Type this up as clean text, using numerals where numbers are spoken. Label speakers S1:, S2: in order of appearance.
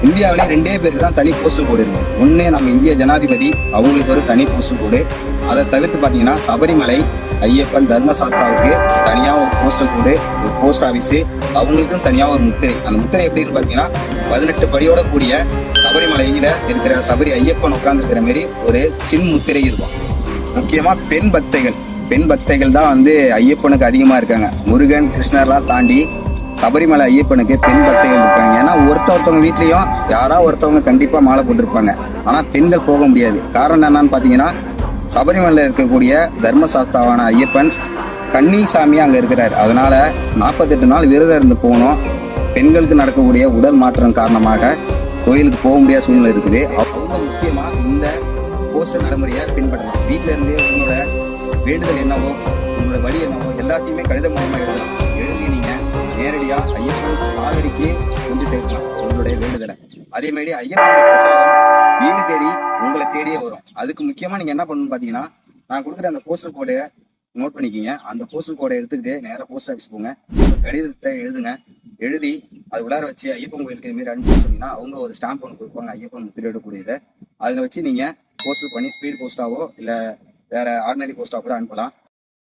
S1: இந்தியாவிலே 2 பேருக்கு தான் தனி போஸ்டல் கோடு இருக்கும். ஒன்று நம்ம இந்திய ஜனாதிபதி, அவங்களுக்கு ஒரு தனி போஸ்டல் கோடு. அதை தவிர்த்து பார்த்தீங்கன்னா சபரிமலை ஐயப்பன் தர்மசாஸ்தாவுக்கு தனியாக ஒரு போஸ்டல் கோடு, ஒரு போஸ்ட் ஆஃபீஸு, அவங்களுக்கும் தனியாக ஒரு முத்திரை. அந்த முத்திரை எப்படின்னு பார்த்தீங்கன்னா 18 படியோட கூடிய சபரிமலையில இருக்கிற சபரி ஐயப்பன் உட்கார்ந்துருக்கிற மாதிரி ஒரு சின் முத்திரை இருக்கும். முக்கியமாக பெண் பக்தைகள் தான் வந்து ஐயப்பனுக்கு அதிகமாக இருக்காங்க. முருகன் கிருஷ்ணர்லாம் தாண்டி சபரிமலை ஐயப்பனுக்கு பெண் பக்தைகள் இருக்காங்க. ஏன்னா ஒருத்தவங்க வீட்லயும் யாராவது ஒருத்தவங்க கண்டிப்பா மாலை போட்டிருப்பாங்க. ஆனா பெண்கள் போக முடியாது. காரணம் என்னன்னு பாத்தீங்கன்னா சபரிமலையில் இருக்கக்கூடிய தர்மசாஸ்தாவான ஐயப்பன் கன்னிசாமியா அங்க இருக்கிறாரு. அதனால 48 நாள் விரதம் இருந்து போகணும். பெண்களுக்கு நடக்கக்கூடிய உடல் மாற்றம் காரணமாக கோயிலுக்கு போக முடியாத சூழ்நிலை இருக்குது. அவங்க முக்கியமா இந்த போஸ்டர் நடைமுறையை பின்பற்றணும். வீட்டுல இருந்து உங்களோட வேண்டுதல் என்னவோ, உங்களோட வழி என்னவோ எல்லாத்தையுமே கடிதம் மூலமா எழுதலாம். எழுதி நீங்க நேரடியா ஐயப்பன் காவிரிக்கு கொண்டு சேர்க்கலாம் உங்களுடைய வேண்டுதலை. அதே மாதிரி ஐயப்பனுடைய பிரசாதம் வீடு தேடி உங்களை தேடியே வரும். அதுக்கு முக்கியமா நீங்க என்ன பண்ணணும்னு பாத்தீங்கன்னா, நான் கொடுக்குற அந்த போஸ்டல் கோடை நோட் பண்ணிக்கிங்க. அந்த போஸ்டல் கோடை எடுத்துக்கிட்டு நேராக போஸ்ட் ஆஃபீஸ் போங்க. கடிதத்தை எழுதுங்க. எழுதி அது உள்ளார வச்சு ஐயப்பன் கோயிலுக்கு இதுமாரி அனுப்பி சொன்னீங்கன்னா அவங்க ஒரு ஸ்டாம்ப் ஒன்று கொடுப்பாங்க, ஐயப்பன் முத்திரையிடக்கூடியதை. அதில் வச்சு நீங்க போஸ்டல் பண்ணி ஸ்பீட் போஸ்டாவோ இல்லை வேற ஆர்டினரி போஸ்டா கூட அனுப்பலாம்.